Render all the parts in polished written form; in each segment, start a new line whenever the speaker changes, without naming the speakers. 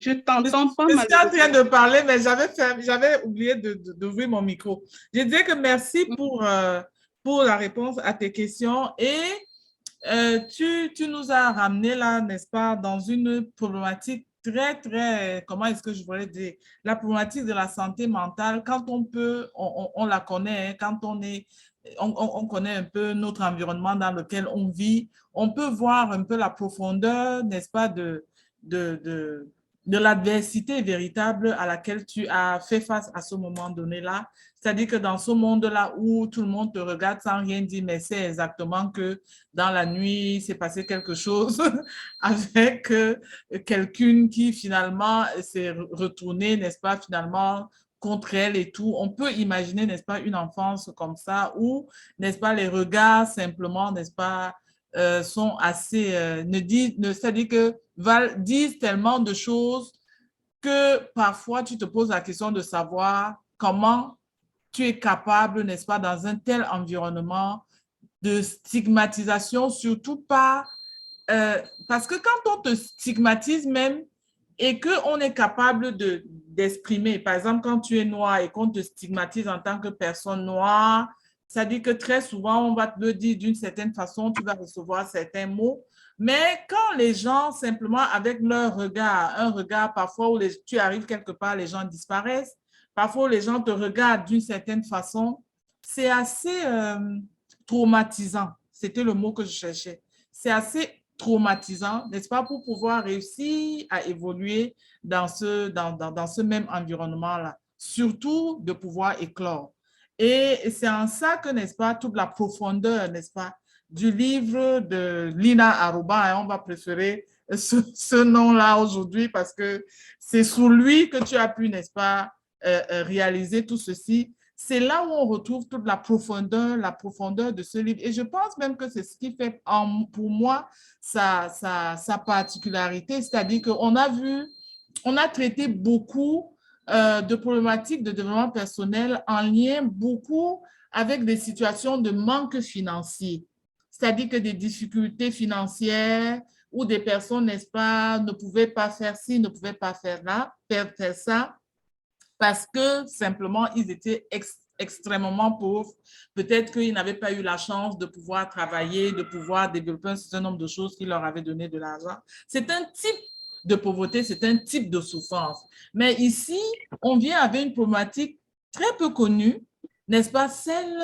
Je
Je
t'entends pas
je suis en train
malheureusement.
de parler, mais j'avais oublié d'ouvrir mon micro. Je disais que merci pour la réponse à tes questions et tu nous as ramené là, n'est-ce pas, dans une problématique très, très, comment est-ce que je voulais dire, la problématique de la santé mentale, quand on peut, on la connaît, hein, quand on connaît un peu notre environnement dans lequel on vit, on peut voir un peu la profondeur, n'est-ce pas, de, de, de l'adversité véritable à laquelle tu as fait face à ce moment donné-là. C'est-à-dire que dans ce monde-là où tout le monde te regarde sans rien dire, mais c'est exactement que dans la nuit, il s'est passé quelque chose avec quelqu'un qui finalement s'est retourné, n'est-ce pas, finalement contre elle et tout. On peut imaginer, n'est-ce pas, une enfance comme ça où, n'est-ce pas, les regards simplement, n'est-ce pas, sont assez, c'est-à-dire que disent tellement de choses que parfois tu te poses la question de savoir comment tu es capable, n'est-ce pas, dans un tel environnement de stigmatisation, surtout pas parce que quand on te stigmatise même et qu'on est capable d'exprimer, par exemple, quand tu es noir et qu'on te stigmatise en tant que personne noire, ça dit que très souvent, on va te le dire d'une certaine façon, tu vas recevoir certains mots. Mais quand les gens, simplement avec leur regard, un regard parfois où tu arrives quelque part, les gens disparaissent, parfois où les gens te regardent d'une certaine façon, c'est assez traumatisant. C'était le mot que je cherchais. C'est assez traumatisant, n'est-ce pas, pour pouvoir réussir à évoluer dans ce même environnement-là, surtout de pouvoir éclore. Et c'est en ça que, n'est-ce pas, toute la profondeur, n'est-ce pas, du livre de Lina Aruba, hein, on va préférer ce nom-là aujourd'hui parce que c'est sous lui que tu as pu, n'est-ce pas, réaliser tout ceci. C'est là où on retrouve toute la profondeur de ce livre. Et je pense même que c'est ce qui fait, pour moi, sa particularité, c'est-à-dire qu'on a vu, on a traité beaucoup de problématiques de développement personnel en lien beaucoup avec des situations de manque financier, c'est-à-dire que des difficultés financières où des personnes, n'est-ce pas, ne pouvaient pas faire ci, ne pouvaient pas faire là, faire ça, parce que simplement, ils étaient extrêmement pauvres. Peut-être qu'ils n'avaient pas eu la chance de pouvoir travailler, de pouvoir développer un certain nombre de choses qui leur avaient donné de l'argent. C'est un type de pauvreté, c'est un type de souffrance. Mais ici, on vient avec une problématique très peu connue, n'est-ce pas, celle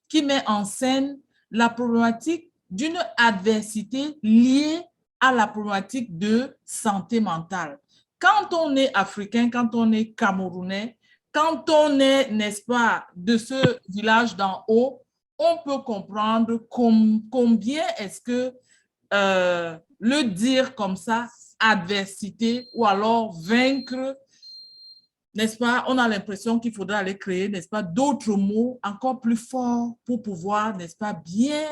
qui met en scène la problématique d'une adversité liée à la problématique de santé mentale. Quand on est africain, quand on est camerounais, quand on est, n'est-ce pas, de ce village d'en haut, on peut comprendre combien est-ce que le dire comme ça, adversité ou alors vaincre, n'est-ce pas, on a l'impression qu'il faudra aller créer, n'est-ce pas, d'autres mots encore plus forts pour pouvoir, n'est-ce pas, bien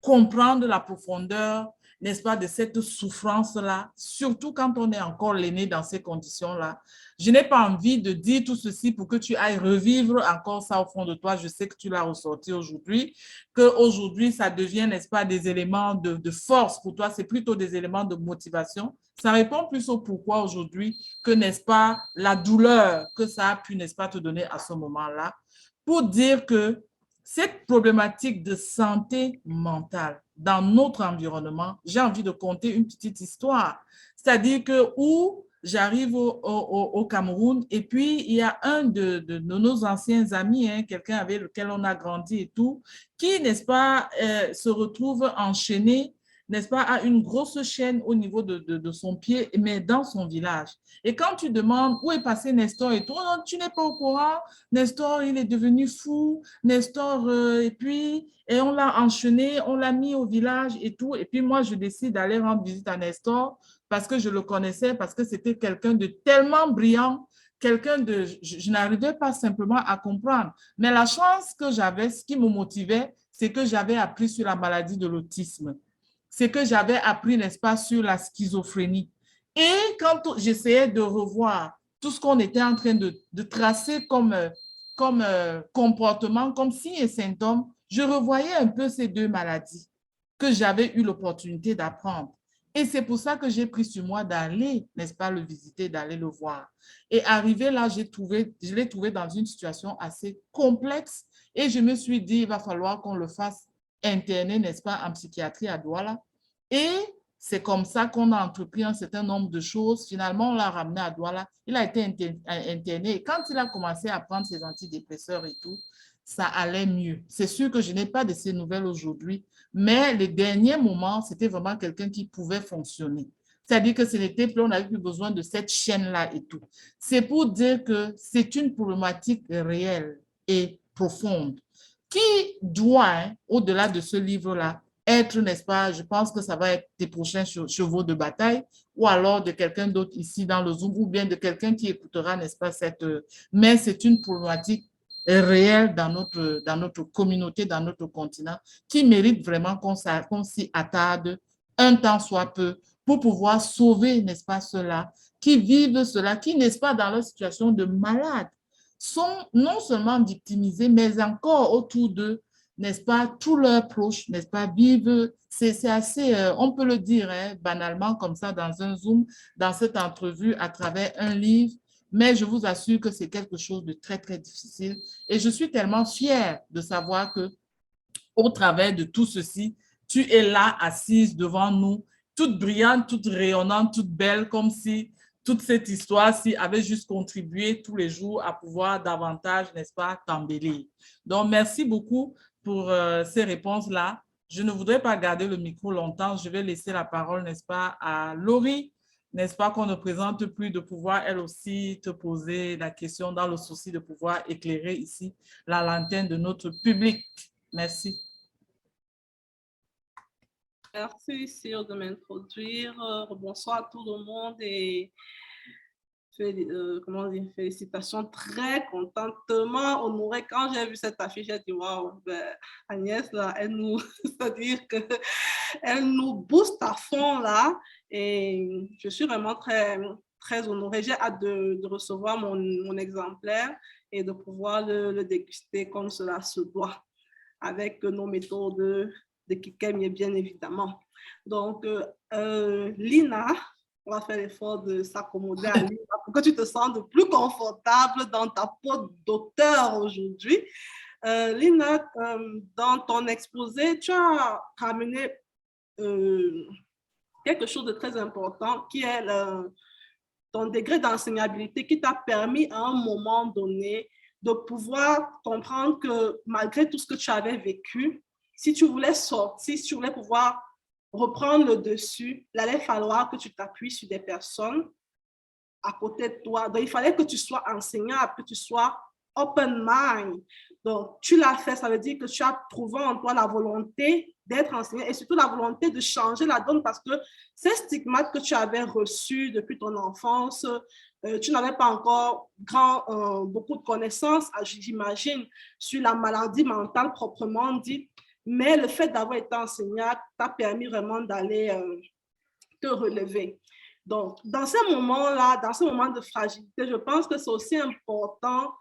comprendre la profondeur, n'est-ce pas, de cette souffrance-là, surtout quand on est encore l'aîné dans ces conditions-là. Je n'ai pas envie de dire tout ceci pour que tu ailles revivre encore ça au fond de toi. Je sais que tu l'as ressorti aujourd'hui, qu'aujourd'hui, ça devient, n'est-ce pas, des éléments de force pour toi, c'est plutôt des éléments de motivation. Ça répond plus au pourquoi aujourd'hui que, n'est-ce pas, la douleur que ça a pu, n'est-ce pas, te donner à ce moment-là, pour dire que cette problématique de santé mentale dans notre environnement, j'ai envie de conter une petite histoire. C'est-à-dire que où j'arrive au Cameroun et puis il y a un de nos anciens amis, hein, quelqu'un avec lequel on a grandi et tout, qui, n'est-ce pas, se retrouve enchaîné, n'est-ce pas, à une grosse chaîne au niveau de son pied, mais dans son village. Et quand tu demandes où est passé Nestor et tout, non, tu n'es pas au courant, Nestor, il est devenu fou, Nestor, et on l'a enchaîné, on l'a mis au village et tout. Et puis moi, je décide d'aller rendre visite à Nestor parce que je le connaissais, parce que c'était quelqu'un de tellement brillant, quelqu'un de, je n'arrivais pas simplement à comprendre. Mais la chance que j'avais, ce qui me motivait, c'est que j'avais appris sur la maladie de l'autisme. C'est que j'avais appris, n'est-ce pas, sur la schizophrénie. Et quand j'essayais de revoir tout ce qu'on était en train de tracer comme comportement, comme signes et symptômes, je revoyais un peu ces deux maladies que j'avais eu l'opportunité d'apprendre. Et c'est pour ça que j'ai pris sur moi d'aller, n'est-ce pas, le visiter, d'aller le voir. Et arrivé là, je l'ai trouvé dans une situation assez complexe et je me suis dit, il va falloir qu'on le fasse interner, n'est-ce pas, en psychiatrie à Douala. Et c'est comme ça qu'on a entrepris un certain nombre de choses. Finalement, on l'a ramené à Douala. Il a été interné. Et quand il a commencé à prendre ses antidépresseurs et tout, ça allait mieux. C'est sûr que je n'ai pas de ces nouvelles aujourd'hui, mais les derniers moments, c'était vraiment quelqu'un qui pouvait fonctionner. C'est-à-dire que ce n'était plus, on n'avait plus besoin de cette chaîne-là et tout. C'est pour dire que c'est une problématique réelle et profonde qui doit, hein, au-delà de ce livre-là, être, n'est-ce pas, je pense que ça va être tes prochains chevaux de bataille ou alors de quelqu'un d'autre ici dans le Zoom ou bien de quelqu'un qui écoutera, n'est-ce pas, cette... Mais c'est une problématique réelle dans notre communauté, dans notre continent, qui mérite vraiment qu'on s'y attarde un temps soit peu pour pouvoir sauver, n'est-ce pas, ceux-là qui vivent cela, qui, n'est-ce pas, dans leur situation de malade, sont non seulement victimisés, mais encore autour d'eux, n'est-ce pas, tous leurs proches, n'est-ce pas, vivent, c'est assez, on peut le dire hein, banalement comme ça dans un Zoom, dans cette entrevue à travers un livre, mais je vous assure que c'est quelque chose de très, très difficile. Et je suis tellement fière de savoir que au travers de tout ceci, tu es là, assise devant nous, toute brillante, toute rayonnante, toute belle, comme si toute cette histoire-ci avait juste contribué tous les jours à pouvoir davantage, n'est-ce pas, t'embellir. Donc, merci beaucoup pour ces réponses-là. Je ne voudrais pas garder le micro longtemps. Je vais laisser la parole, n'est-ce pas, à Laurie, n'est-ce pas, qu'on ne présente plus, de pouvoir elle aussi te poser la question dans le souci de pouvoir éclairer ici la lanterne de notre public. Merci.
Merci, Cyr, de m'introduire. Bonsoir à tout le monde et comment dire, félicitations, très contentement honorée. Quand j'ai vu cette affiche, j'ai dit waouh, ben, Agnès, là, elle nous, c'est-à-dire qu'elle nous booste à fond là. Et je suis vraiment très, très honorée. J'ai hâte de recevoir mon exemplaire et de pouvoir le déguster comme cela se doit, avec nos méthodes de Kikem, bien évidemment. Donc, Lina, on va faire l'effort de s'accommoder à Lina pour que tu te sentes plus confortable dans ta peau d'auteur aujourd'hui. Lina, dans ton exposé, tu as ramené quelque chose de très important qui est ton degré d'enseignabilité qui t'a permis à un moment donné de pouvoir comprendre que malgré tout ce que tu avais vécu, si tu voulais sortir, si tu voulais pouvoir reprendre le dessus, il allait falloir que tu t'appuies sur des personnes à côté de toi. Donc, il fallait que tu sois enseignable, que tu sois open mind. Donc, tu l'as fait, ça veut dire que tu as trouvé en toi la volonté d'être enseignant et surtout la volonté de changer la donne parce que ces stigmates que tu avais reçus depuis ton enfance, tu n'avais pas encore beaucoup de connaissances, j'imagine, sur la maladie mentale proprement dite, mais le fait d'avoir été enseignant t'a permis vraiment d'aller te relever. Donc, dans ces moments-là, dans ces moments de fragilité, je pense que c'est aussi important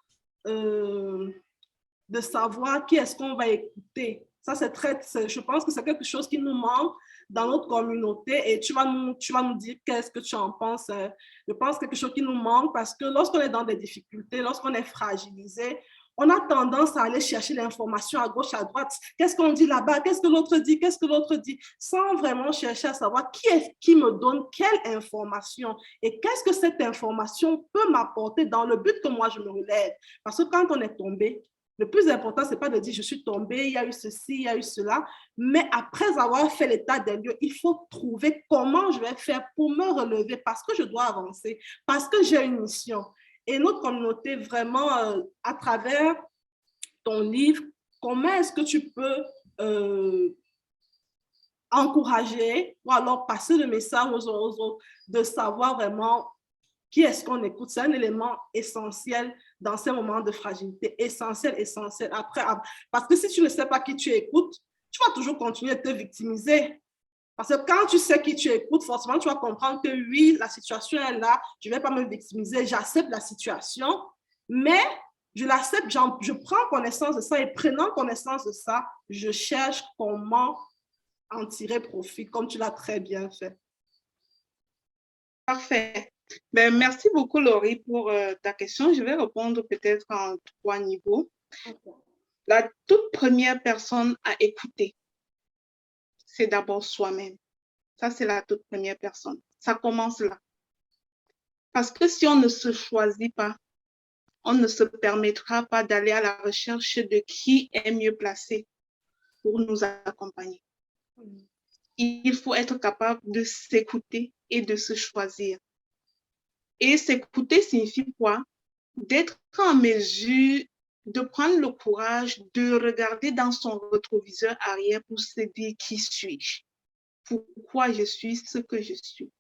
de savoir qui est-ce qu'on va écouter. Ça, je pense que c'est quelque chose qui nous manque dans notre communauté et tu vas nous dire qu'est-ce que tu en penses. Je pense que quelque chose qui nous manque parce que lorsqu'on est dans des difficultés, lorsqu'on est fragilisé, on a tendance à aller chercher l'information à gauche, à droite. Qu'est-ce qu'on dit là-bas? Qu'est-ce que l'autre dit? Qu'est-ce que l'autre dit? Sans vraiment chercher à savoir qui est qui me donne quelle information et qu'est-ce que cette information peut m'apporter dans le but que moi je me relève. Parce que quand on est tombé, le plus important, ce n'est pas de dire je suis tombé, il y a eu ceci, il y a eu cela, mais après avoir fait l'état des lieux, il faut trouver comment je vais faire pour me relever parce que je dois avancer, parce que j'ai une mission. Et notre communauté, vraiment, à travers ton livre, comment est-ce que tu peux encourager ou alors passer le message aux autres de savoir vraiment qui est-ce qu'on écoute? C'est un élément essentiel dans ces moments de fragilité, essentiel. Après, parce que si tu ne sais pas qui tu écoutes, tu vas toujours continuer à te victimiser. Parce que quand tu sais qui tu écoutes, forcément, tu vas comprendre que oui, la situation est là, je ne vais pas me victimiser, j'accepte la situation, mais je l'accepte, je prends connaissance de ça et prenant connaissance de ça, je cherche comment en tirer profit, comme tu l'as très bien fait.
Parfait. Ben, merci beaucoup, Laurie, pour ta question. Je vais répondre peut-être en 3 niveaux.
Okay.
La toute première personne à écouter, c'est d'abord soi-même. Ça, c'est la toute première personne. Ça commence là. Parce que si on ne se choisit pas, on ne se permettra pas d'aller à la recherche de qui est mieux placé pour nous accompagner. Il faut être capable de s'écouter et de se choisir. Et s'écouter signifie quoi? D'être en mesure de prendre le courage de regarder dans son rétroviseur arrière pour se dire qui suis-je? Pourquoi je suis ce que je suis?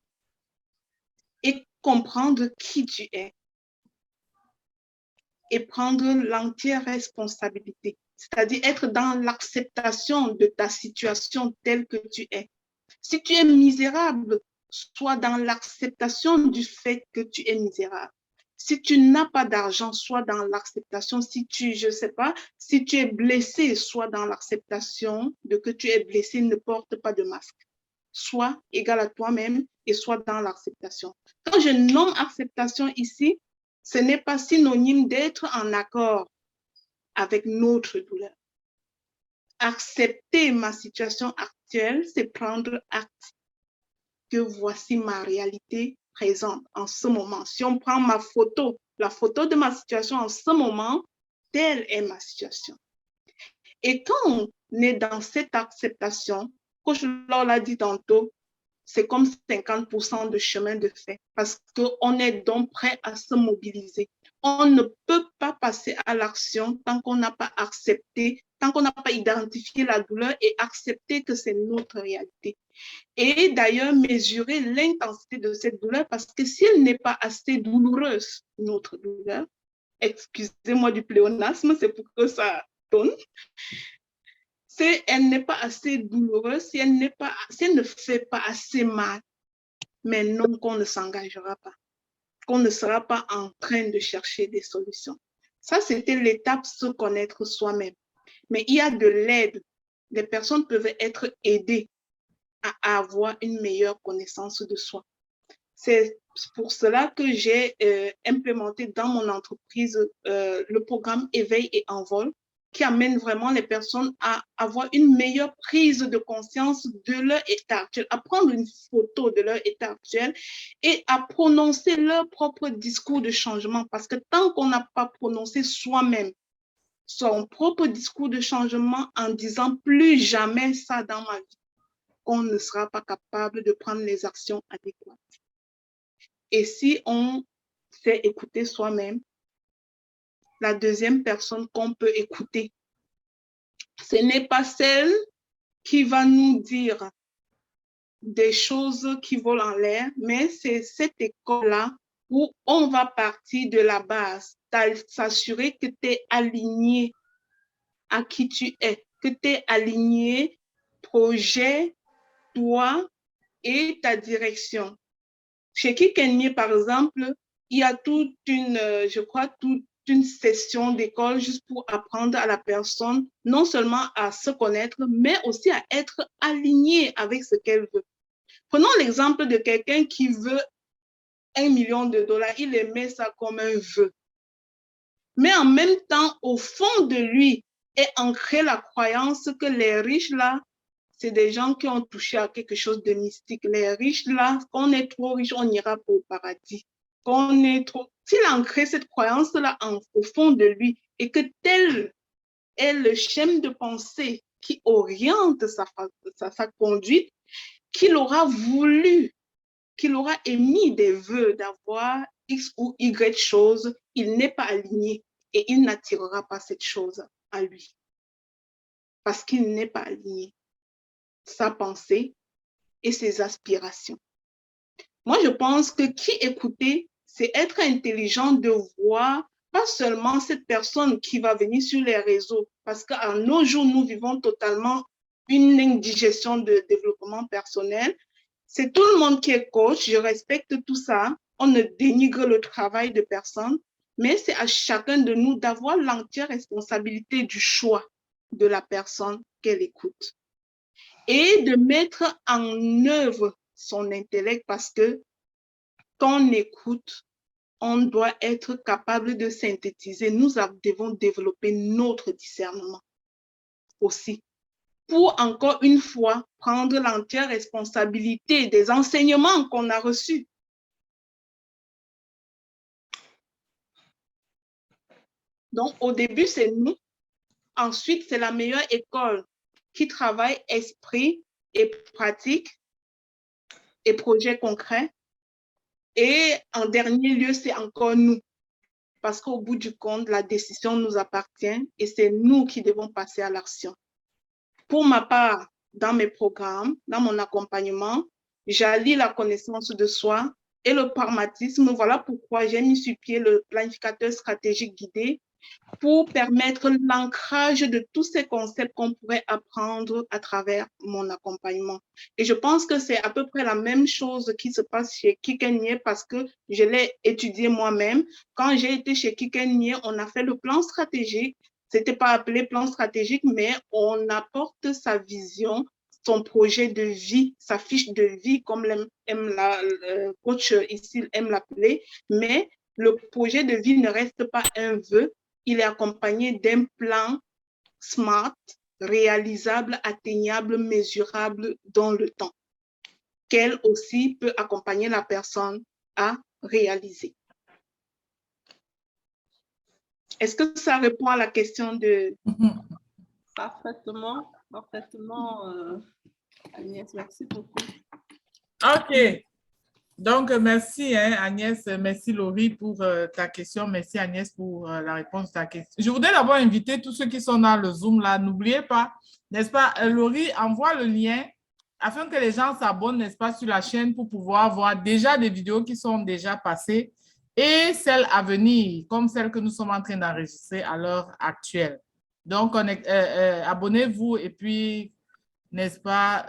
Et comprendre qui tu es. Et prendre l'entière responsabilité, c'est-à-dire être dans l'acceptation de ta situation telle que tu es. Si tu es misérable, sois dans l'acceptation du fait que tu es misérable. Si tu n'as pas d'argent, sois dans l'acceptation. Si tu, je sais pas, si tu es blessé, sois dans l'acceptation de que tu es blessé, ne porte pas de masque. Sois égal à toi-même et sois dans l'acceptation. Quand je nomme acceptation ici, ce n'est pas synonyme d'être en accord avec notre douleur. Accepter ma situation actuelle, c'est prendre acte que voici ma réalité présente en ce moment. Si on prend ma photo, la photo de ma situation en ce moment, telle est ma situation. Et quand on est dans cette acceptation, Coach Laure l'a dit tantôt, c'est comme 50% de chemin de fait parce qu'on est donc prêt à se mobiliser. On ne peut pas passer à l'action tant qu'on n'a pas accepté, tant qu'on n'a pas identifié la douleur et accepté que c'est notre réalité. Et d'ailleurs, mesurer l'intensité de cette douleur parce que si elle n'est pas assez douloureuse, notre douleur, excusez-moi du pléonasme, c'est pour que ça donne, si elle n'est pas assez douloureuse, si elle ne fait pas assez mal, mais non qu'on ne s'engagera pas, qu'on ne sera pas en train de chercher des solutions. Ça, c'était l'étape se connaître soi-même. Mais il y a de l'aide. Les personnes peuvent être aidées à avoir une meilleure connaissance de soi. C'est pour cela que j'ai implémenté dans mon entreprise le programme Éveil et Envol, qui amène vraiment les personnes à avoir une meilleure prise de conscience de leur état actuel, à prendre une photo de leur état actuel et à prononcer leur propre discours de changement. Parce que tant qu'on n'a pas prononcé soi-même son propre discours de changement en disant plus jamais ça dans ma vie, on ne sera pas capable de prendre les actions adéquates. Et si on sait écouter soi-même, la deuxième personne qu'on peut écouter, ce n'est pas celle qui va nous dire des choses qui volent en l'air, mais c'est cette école-là où on va partir de la base, s'assurer que tu es aligné à qui tu es, que tu es aligné, projet, toi et ta direction. Chez Kikenye, par exemple, il y a toute une, je crois, toute une session d'école juste pour apprendre à la personne non seulement à se connaître, mais aussi à être alignée avec ce qu'elle veut. Prenons l'exemple de quelqu'un qui veut $1 million, il émet ça comme un vœu. Mais en même temps, au fond de lui est ancrée la croyance que les riches là, c'est des gens qui ont touché à quelque chose de mystique. Les riches, là, quand on est trop riche, on n'ira pas au paradis. Quand on est trop... S'il a ancré cette croyance-là au fond de lui et que tel est le schéma de pensée qui oriente sa conduite, qu'il aura voulu, qu'il aura émis des vœux d'avoir X ou Y chose, il n'est pas aligné et il n'attirera pas cette chose à lui parce qu'il n'est pas aligné. Sa pensée et ses aspirations. Moi, je pense que qui écouter, c'est être intelligent de voir pas seulement cette personne qui va venir sur les réseaux, parce qu'à nos jours, nous vivons totalement une indigestion de développement personnel. C'est tout le monde qui est coach, je respecte tout ça. On ne dénigre le travail de personne, mais c'est à chacun de nous d'avoir l'entière responsabilité du choix de la personne qu'elle écoute et de mettre en œuvre son intellect parce que on écoute, on doit être capable de synthétiser. Nous devons développer notre discernement aussi, pour encore une fois prendre l'entière responsabilité des enseignements qu'on a reçus. Donc, au début, c'est nous. Ensuite, c'est la meilleure école qui travaille esprit et pratique et projets concrets. Et en dernier lieu, c'est encore nous. Parce qu'au bout du compte, la décision nous appartient et c'est nous qui devons passer à l'action. Pour ma part, dans mes programmes, dans mon accompagnement, j'allie la connaissance de soi et le pragmatisme. Voilà pourquoi j'ai mis sur pied le planificateur stratégique guidé pour permettre l'ancrage de tous ces concepts qu'on pourrait apprendre à travers mon accompagnement. Et je pense que c'est à peu près la même chose qui se passe chez Kikenye parce que je l'ai étudié moi-même. Quand j'ai été chez Kikenye, on a fait le plan stratégique. C'était pas appelé plan stratégique, mais on apporte sa vision, son projet de vie, sa fiche de vie, comme le coach ici aime l'appeler. Mais le projet de vie ne reste pas un vœu, il est accompagné d'un plan SMART, réalisable, atteignable, mesurable dans le temps, qu'elle aussi peut accompagner la personne à réaliser. Est-ce que ça répond à la question de...
Parfaitement, Agnès, merci beaucoup.
OK. Donc, merci Agnès, merci Laurie pour ta question, merci Agnès pour la réponse à ta question. Je voudrais d'abord inviter tous ceux qui sont dans le Zoom là, n'oubliez pas, n'est-ce pas, Laurie envoie le lien afin que les gens s'abonnent, n'est-ce pas, sur la chaîne pour pouvoir voir déjà des vidéos qui sont déjà passées et celles à venir, comme celles que nous sommes en train d'enregistrer à l'heure actuelle. Donc, abonnez-vous et puis, n'est-ce pas,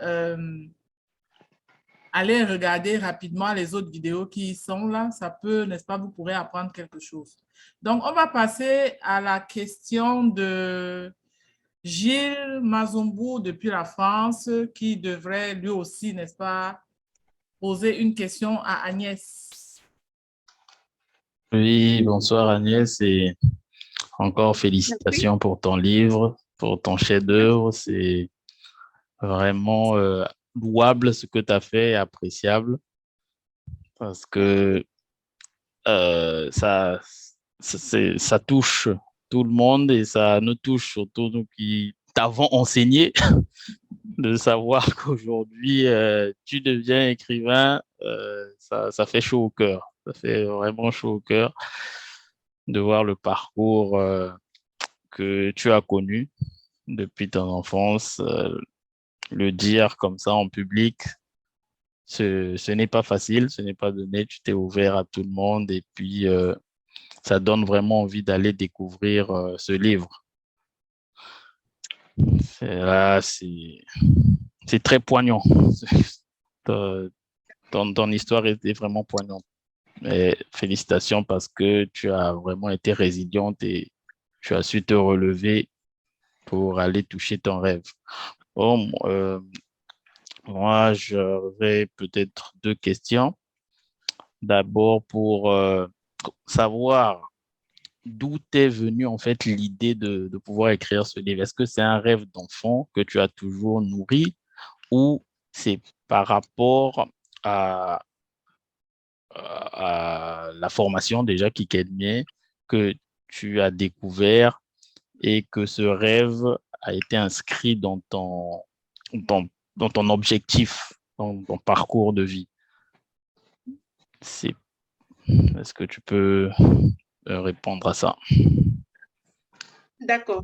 allez regarder rapidement les autres vidéos qui sont là. Ça peut, n'est-ce pas, vous pourrez apprendre quelque chose. Donc, on va passer à la question de Gilles Mazumbu depuis la France qui devrait lui aussi, n'est-ce pas, poser une question à Agnès.
Oui, bonsoir Agnès et encore félicitations pour ton livre, pour ton chef-d'œuvre. C'est vraiment louable ce que tu as fait et appréciable parce que ça touche tout le monde et ça nous touche surtout nous qui t'avons enseigné de savoir qu'aujourd'hui tu deviens écrivain. Ça fait chaud au cœur. Ça fait vraiment chaud au cœur de voir le parcours que tu as connu depuis ton enfance. Le dire comme ça en public, ce n'est pas facile, ce n'est pas donné. Tu t'es ouvert à tout le monde et puis ça donne vraiment envie d'aller découvrir ce livre. C'est très poignant. Ton histoire était vraiment poignante. Et félicitations parce que tu as vraiment été résiliente et tu as su te relever pour aller toucher ton rêve. Bon, moi, j'aurais peut-être deux questions. D'abord, pour savoir d'où t'est venue en fait l'idée de pouvoir écrire ce livre. Est-ce que c'est un rêve d'enfant que tu as toujours nourri ou c'est par rapport à la formation déjà qui Kikenye que tu as découvert et que ce rêve a été inscrit dans ton objectif, dans ton parcours de vie? Est-ce que tu peux répondre à ça?
D'accord.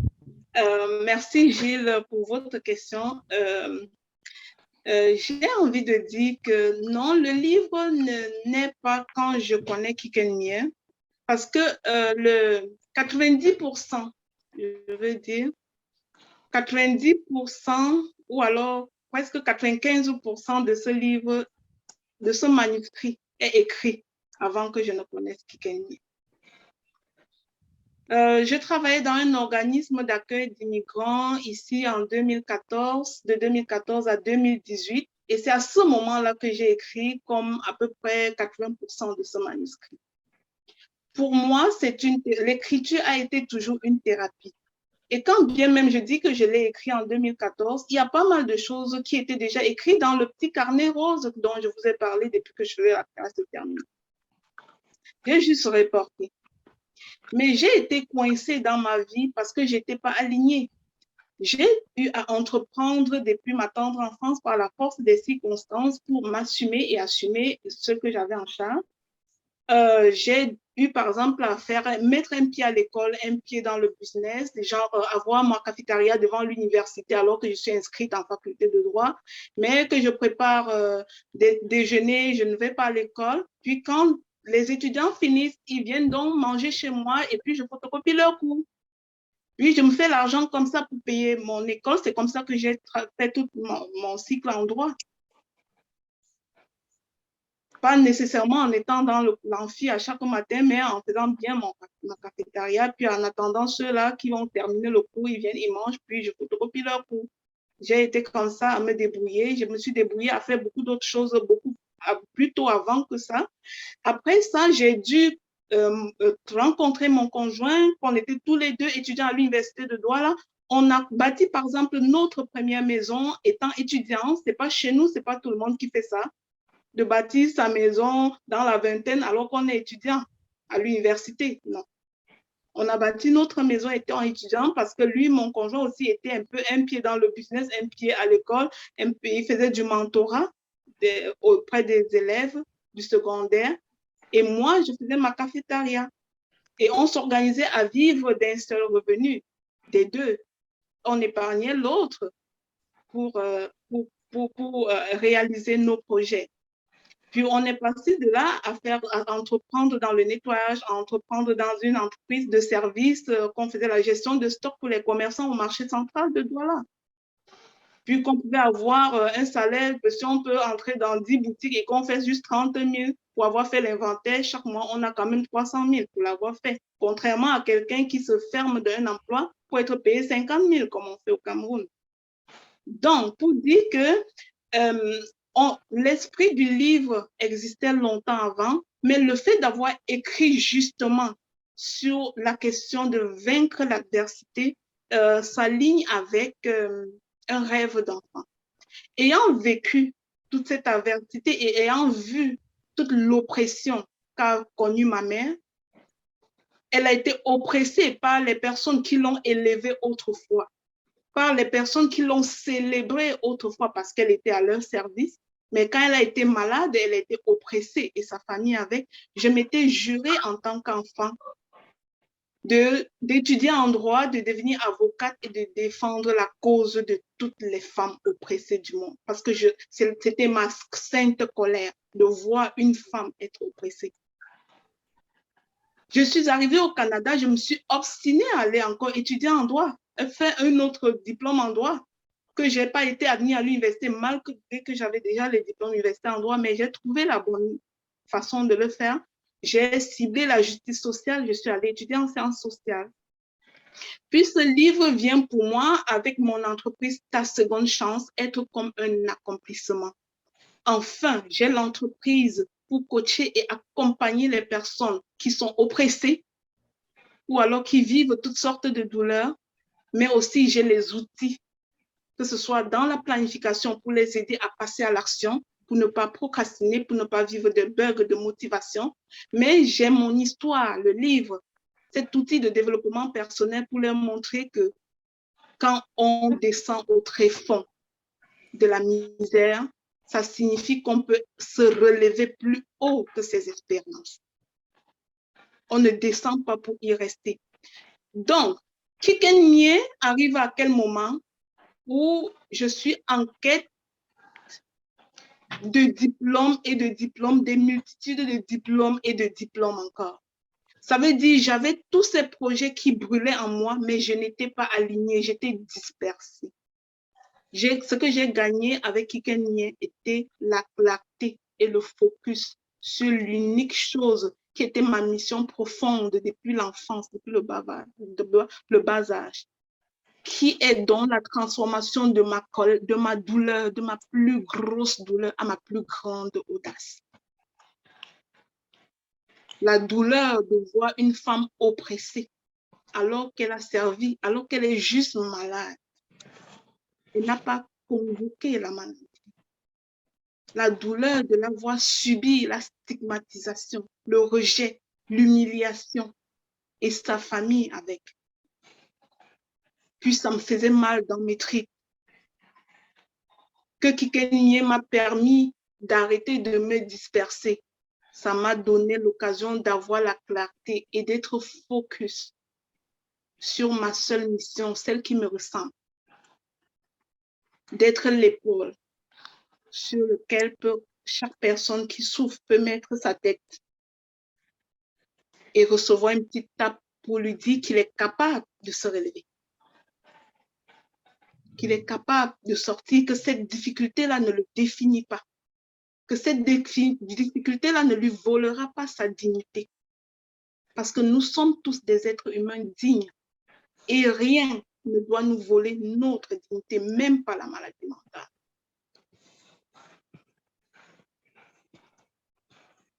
Merci Gilles pour votre question. J'ai envie de dire que non, le livre ne naît pas quand je connais Kikenye parce que le 90%, je veux dire, 90% ou alors presque 95% de ce livre, de ce manuscrit est écrit avant que je ne connaisse Kikenye. Je travaillais dans un organisme d'accueil d'immigrants ici en 2014, de 2014 à 2018. Et c'est à ce moment-là que j'ai écrit comme à peu près 80% de ce manuscrit. Pour moi, l'écriture a été toujours une thérapie. Et quand bien même je dis que je l'ai écrit en 2014, il y a pas mal de choses qui étaient déjà écrites dans le petit carnet rose dont je vous ai parlé depuis que je faisais la classe de terminale. J'ai juste reporté. Mais j'ai été coincée dans ma vie parce que je n'étais pas alignée. J'ai eu à entreprendre depuis ma tendre enfance par la force des circonstances pour m'assumer et assumer ce que j'avais en charge. J'ai eu, par exemple, à mettre un pied à l'école, un pied dans le business, genre avoir ma cafétéria devant l'université alors que je suis inscrite en faculté de droit, mais que je prépare des déjeuners, je ne vais pas à l'école. Puis quand les étudiants finissent, ils viennent donc manger chez moi et puis je photocopie leurs cours. Puis je me fais l'argent comme ça pour payer mon école. C'est comme ça que j'ai fait tout mon cycle en droit. Pas nécessairement en étant dans l'amphi à chaque matin, mais en faisant bien ma cafétéria. Puis en attendant ceux-là qui vont terminer le cours, ils viennent, ils mangent, puis je photocopie leur cours. J'ai été comme ça à me débrouiller. Je me suis débrouillée à faire beaucoup d'autres choses, plus tôt avant que ça. Après ça, j'ai dû rencontrer mon conjoint. On était tous les deux étudiants à l'université de Douala. On a bâti, par exemple, notre première maison étant étudiant. C'est pas chez nous, c'est pas tout le monde qui fait ça, de bâtir sa maison dans la vingtaine alors qu'on est étudiant à l'université. Non. On a bâti notre maison étant étudiant parce que lui, mon conjoint aussi, était un peu un pied dans le business, un pied à l'école, il faisait du mentorat auprès des élèves du secondaire. Et moi, je faisais ma cafétéria. Et on s'organisait à vivre d'un seul revenu, des deux. On épargnait l'autre pour réaliser nos projets. Puis on est passé de là à entreprendre dans le nettoyage, à entreprendre dans une entreprise de services qu'on faisait la gestion de stock pour les commerçants au marché central de Douala. Puis qu'on pouvait avoir un salaire, si on peut entrer dans 10 boutiques et qu'on fait juste 30 000 pour avoir fait l'inventaire, chaque mois, on a quand même 300 000 pour l'avoir fait. Contrairement à quelqu'un qui se ferme d'un emploi pour être payé 50 000 comme on fait au Cameroun. Donc, pour dire que l'esprit du livre existait longtemps avant, mais le fait d'avoir écrit justement sur la question de vaincre l'adversité s'aligne avec un rêve d'enfant. Ayant vécu toute cette adversité et ayant vu toute l'oppression qu'a connue ma mère, elle a été oppressée par les personnes qui l'ont élevée autrefois, par les personnes qui l'ont célébrée autrefois parce qu'elle était à leur service. Mais quand elle a été malade, elle a été oppressée et sa famille avec. Je m'étais jurée en tant qu'enfant d'étudier en droit, de devenir avocate et de défendre la cause de toutes les femmes oppressées du monde. Parce que c'était ma sainte colère de voir une femme être oppressée. Je suis arrivée au Canada, je me suis obstinée à aller encore étudier en droit, faire un autre diplôme en droit, que je n'ai pas été admise à l'université malgré que j'avais déjà les diplômes universitaires en droit, mais j'ai trouvé la bonne façon de le faire. J'ai ciblé la justice sociale, je suis allée étudier en sciences sociales. Puis ce livre vient pour moi avec mon entreprise Ta Seconde Chance, être comme un accomplissement. Enfin, j'ai l'entreprise pour coacher et accompagner les personnes qui sont oppressées ou alors qui vivent toutes sortes de douleurs, mais aussi j'ai les outils, que ce soit dans la planification pour les aider à passer à l'action, pour ne pas procrastiner, pour ne pas vivre de bugs de motivation. Mais j'ai mon histoire, le livre, cet outil de développement personnel pour leur montrer que quand on descend au tréfonds de la misère, ça signifie qu'on peut se relever plus haut que ses expériences. On ne descend pas pour y rester. Donc, Kikenye arrive à quel moment où je suis en quête de diplômes et de diplômes, des multitudes de diplômes et de diplômes encore. Ça veut dire j'avais tous ces projets qui brûlaient en moi, mais je n'étais pas alignée, j'étais dispersée. Ce que j'ai gagné avec Kikenye était la clarté et le focus sur l'unique chose qui était ma mission profonde depuis l'enfance, depuis le bas âge. qui est dans la transformation de ma douleur, de ma plus grosse douleur à ma plus grande audace. La douleur de voir une femme oppressée alors qu'elle a servi, alors qu'elle est juste malade et n'a pas convoqué la maladie. La douleur de la voir subir la stigmatisation, le rejet, l'humiliation et sa famille avec. Puis ça me faisait mal dans mes tripes. Que Kikenye m'a permis d'arrêter de me disperser. Ça m'a donné l'occasion d'avoir la clarté et d'être focus sur ma seule mission, celle qui me ressemble. D'être l'épaule sur lequel chaque personne qui souffre peut mettre sa tête et recevoir une petite tape pour lui dire qu'il est capable de se relever, qu'il est capable de sortir, que cette difficulté-là ne le définit pas, que cette difficulté-là ne lui volera pas sa dignité. Parce que nous sommes tous des êtres humains dignes et rien ne doit nous voler notre dignité, même pas la maladie mentale.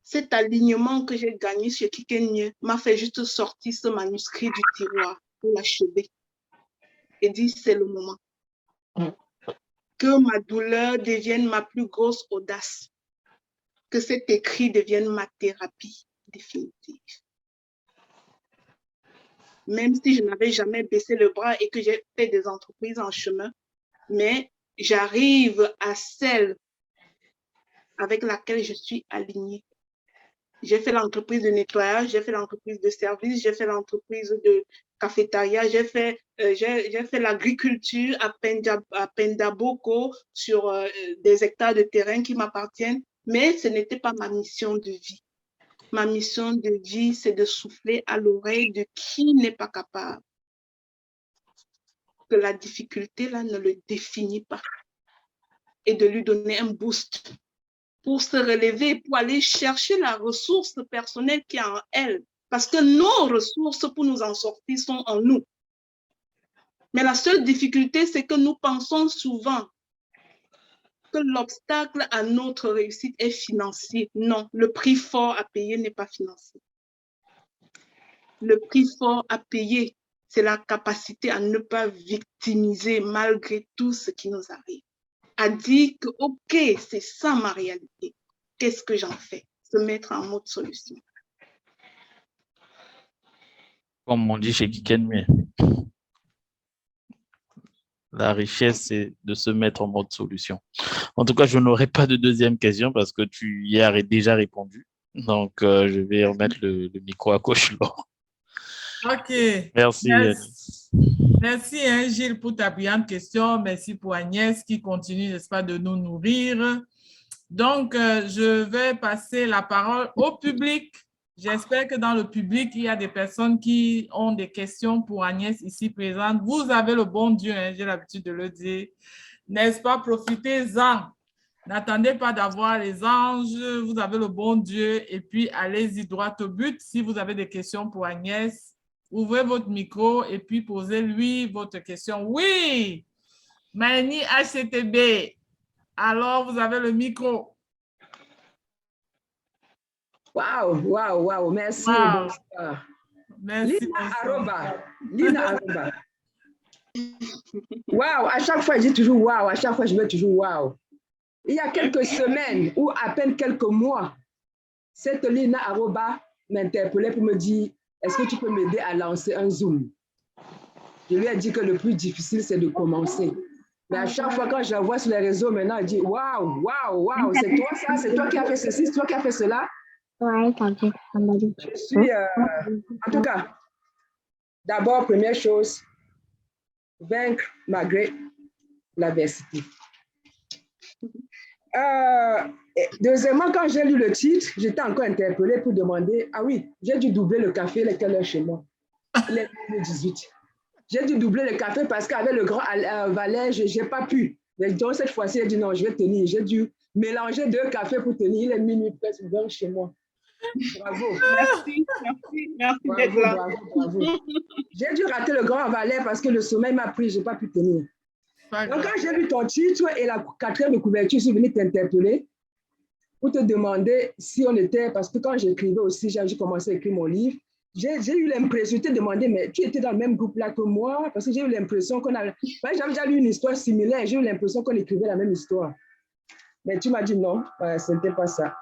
Cet alignement que j'ai gagné chez Kikenye m'a fait juste sortir ce manuscrit du tiroir pour l'achever et dire c'est le moment. Que ma douleur devienne ma plus grosse audace. Que cet écrit devienne ma thérapie définitive. Même si je n'avais jamais baissé le bras et que j'ai fait des entreprises en chemin, mais j'arrive à celle avec laquelle je suis alignée. J'ai fait l'entreprise de nettoyage, j'ai fait l'entreprise de service, j'ai fait l'entreprise de cafétéria, j'ai fait l'agriculture à Pendaboko sur des hectares de terrain qui m'appartiennent, mais ce n'était pas ma mission de vie. Ma mission de vie, c'est de souffler à l'oreille de qui n'est pas capable. Que la difficulté là ne le définit pas et de lui donner un boost pour se relever, pour aller chercher la ressource personnelle qui est en elle. Parce que nos ressources pour nous en sortir sont en nous. Mais la seule difficulté, c'est que nous pensons souvent que l'obstacle à notre réussite est financier. Non, le prix fort à payer n'est pas financier. Le prix fort à payer, c'est la capacité à ne pas victimiser malgré tout ce qui nous arrive. À dire que, OK, c'est ça ma réalité. Qu'est-ce que j'en fais? Se mettre en mode solution.
Comme on dit chez Kikenye, la richesse, c'est de se mettre en mode solution. En tout cas, je n'aurai pas de deuxième question parce que tu y as déjà répondu. Donc, je vais remettre le micro à Coach Laure.
OK.
Merci.
Merci hein, Gilles pour ta brillante question. Merci pour Agnès qui continue, n'est-ce pas, de nous nourrir. Donc, je vais passer la parole au public. J'espère que dans le public, il y a des personnes qui ont des questions pour Agnès ici présente. Vous avez le bon Dieu, hein, j'ai l'habitude de le dire. N'est-ce pas? Profitez-en. N'attendez pas d'avoir les anges. Vous avez le bon Dieu et puis allez-y droit au but. Si vous avez des questions pour Agnès, ouvrez votre micro et puis posez-lui votre question. Oui, Mani HCTB. Alors, vous avez le micro.
Wow, merci.
Wow. Merci.
Lina Aroba. Wow, à chaque fois, je dis toujours wow, à chaque fois, je mets toujours wow. Il y a quelques semaines ou à peine quelques mois, cette Lina Aroba m'interpellait pour me dire, est-ce que tu peux m'aider à lancer un Zoom? Je lui ai dit que le plus difficile, c'est de commencer. Mais à chaque fois, quand je la vois sur les réseaux, maintenant, elle dit, waouh, c'est toi ça, c'est toi qui as fait ceci, c'est toi qui as fait cela. Je suis, en tout cas, d'abord, première chose, vaincre malgré l'adversité. Deuxièmement, quand j'ai lu le titre, j'étais encore interpellée pour demander, ah oui, j'ai dû doubler le café, il est quelle heure chez moi? Il est 18. J'ai dû doubler le café parce qu'avec le grand valet, je n'ai pas pu. Mais donc cette fois-ci, j'ai dit non, je vais tenir. J'ai dû mélanger 2 cafés pour tenir. Il est minuit presque 20 chez moi. Bravo.
Merci d'être
Bravo,
là.
bravo. J'ai dû rater le Grand Valais parce que le sommeil m'a pris, je n'ai pas pu tenir. Donc, quand j'ai lu ton titre et la 4e de couverture, je suis venue t'interpeller pour te demander si on était, parce que quand j'écrivais aussi, j'ai commencé à écrire mon livre, j'ai eu l'impression, je t'ai demandé, mais tu étais dans le même groupe là que moi, parce que j'ai eu l'impression qu'on avait, j'avais déjà lu une histoire similaire, j'ai eu l'impression qu'on écrivait la même histoire. Mais tu m'as dit non, ce n'était pas ça.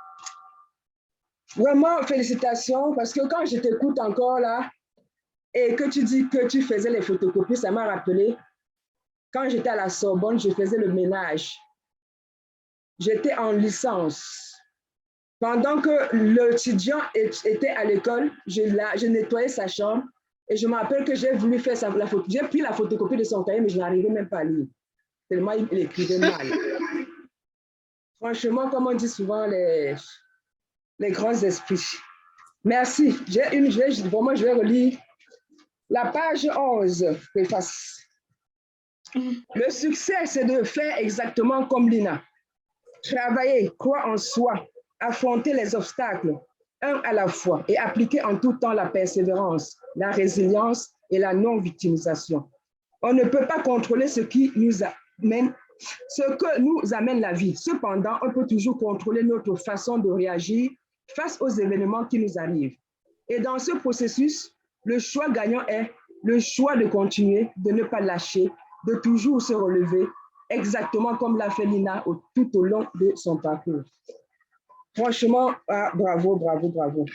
Vraiment, félicitations, parce que quand je t'écoute encore là, et que tu dis que tu faisais les photocopies, ça m'a rappelé, quand j'étais à la Sorbonne, je faisais le ménage. J'étais en licence. Pendant que l'étudiant était à l'école, je nettoyais sa chambre et je me rappelle que j'ai voulu faire la photo. J'ai pris la photocopie de son cahier, mais je n'arrivais même pas à lire. Tellement il écrivait mal. Franchement, comme on dit souvent, les grands esprits. Merci. Vraiment, je vais relire la page 11, préface. Le succès, c'est de faire exactement comme Lina. Travailler, croire en soi, affronter les obstacles, un à la fois, et appliquer en tout temps la persévérance, la résilience et la non-victimisation. On ne peut pas contrôler ce que nous amène la vie. Cependant, on peut toujours contrôler notre façon de réagir face aux événements qui nous arrivent. Et dans ce processus, le choix gagnant est le choix de continuer, de ne pas lâcher, de toujours se relever, exactement comme l'a fait Lina tout au long de son parcours. Franchement, bravo, bravo, bravo.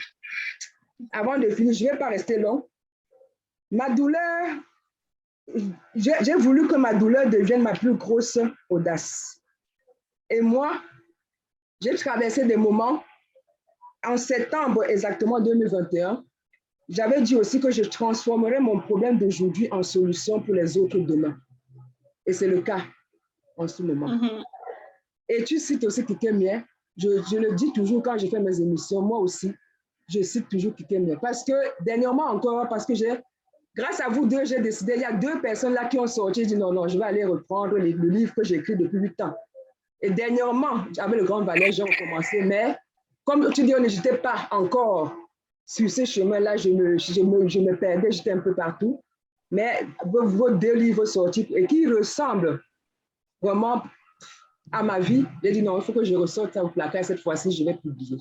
Avant de finir, je ne vais pas rester long. Ma douleur, j'ai voulu que ma douleur devienne ma plus grosse audace. Et moi, j'ai traversé des moments, en septembre exactement 2021, j'avais dit aussi que je transformerais mon problème d'aujourd'hui en solution pour les autres demain. Et c'est le cas en ce moment. Et tu cites aussi Kikemie. Je le dis toujours quand je fais mes émissions, moi aussi, je cite toujours Kikemie. Parce que dernièrement encore, parce que grâce à vous deux, j'ai décidé, il y a 2 personnes là qui ont sorti, j'ai dit non, je vais aller reprendre le livre que j'ai écrit depuis 8 ans. Et dernièrement, avec le Grand Valais, j'ai recommencé, mais comme tu dis, on n'était pas encore sur ce chemin-là, je me perdais, j'étais un peu partout. Mais vos 2 livres sortis et qui ressemblent vraiment à ma vie, j'ai dit non, il faut que je ressorte ça au placard, cette fois-ci, je vais publier.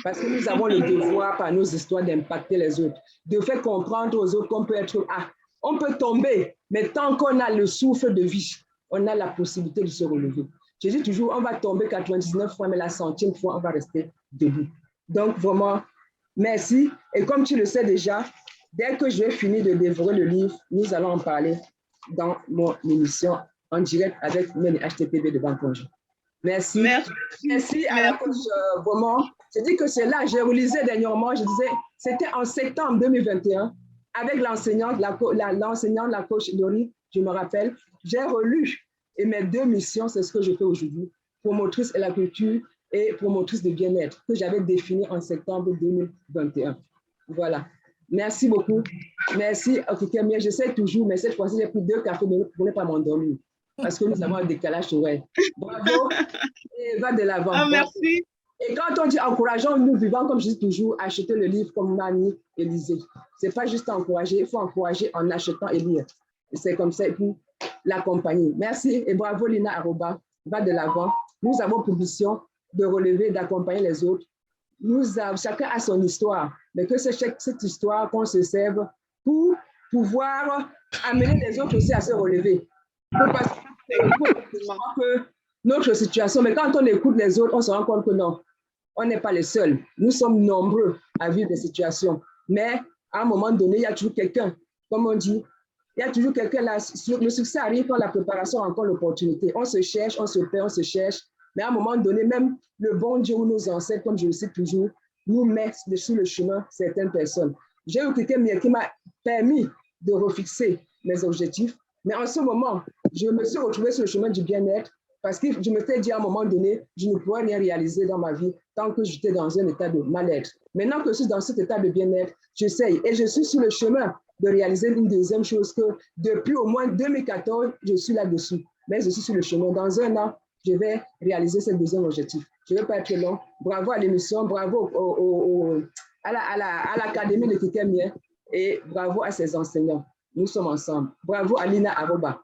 Parce que nous avons le devoir, par nos histoires, d'impacter les autres, de faire comprendre aux autres qu'on peut être, on peut tomber, mais tant qu'on a le souffle de vie, on a la possibilité de se relever. Je dis toujours, on va tomber 99 fois, mais la 100e fois, on va rester debout. Donc, vraiment, merci. Et comme tu le sais déjà, dès que je vais finir de dévorer le livre, nous allons en parler dans mon émission en direct avec Meni HTTV de Banconjo. Merci. Merci à la coach, vraiment. Je dis que c'est là, j'ai relisé dernièrement, je disais, c'était en septembre 2021, avec l'enseignante, la coach Lori, je me rappelle, j'ai relu, et mes 2 missions, c'est ce que je fais aujourd'hui, promotrice de la culture et promotrice de bien-être, que j'avais défini en septembre 2021. Voilà. Merci beaucoup. Merci, Kikemie. J'essaie toujours, mais cette fois-ci, j'ai pris 2 cafés pour ne pas m'endormir. Parce que nous avons un décalage horaire. Bravo et va de l'avant.
Merci.
Et quand on dit encourageons, nous vivons, comme je dis toujours, acheter le livre comme Mani et lisez. Ce n'est pas juste encourager, il faut encourager en achetant et lire. C'est comme ça pour l'accompagner. Merci et bravo Lina Aroba. Va de l'avant. Nous avons pour mission de relever, d'accompagner les autres. Chacun a son histoire, mais que c'est cette histoire qu'on se serve pour pouvoir amener les autres aussi à se relever. Que notre situation, mais quand on écoute les autres, on se rend compte que non, on n'est pas les seuls. Nous sommes nombreux à vivre des situations, mais à un moment donné, il y a toujours quelqu'un, comme on dit, il y a toujours quelqu'un là. Le succès arrive quand la préparation a encore l'opportunité. On se cherche, on se perd, on se cherche, mais à un moment donné, même le bon Dieu ou nos ancêtres, comme je le sais toujours, nous met sur le chemin certaines personnes. J'ai eu quelqu'un qui m'a permis de refixer mes objectifs. Mais en ce moment, je me suis retrouvée sur le chemin du bien-être parce que je me suis dit à un moment donné, je ne pourrais rien réaliser dans ma vie tant que j'étais dans un état de mal-être. Maintenant que je suis dans cet état de bien-être, j'essaye et je suis sur le chemin de réaliser une deuxième chose que depuis au moins 2014, je suis là-dessus. Mais je suis sur le chemin. Dans un an, je vais réaliser ce deuxième objectif. Je ne vais pas être long. Bravo à l'émission, bravo à l'Académie de Kikemie et bravo à ses enseignants. Nous sommes ensemble. Bravo à Lina Aroba.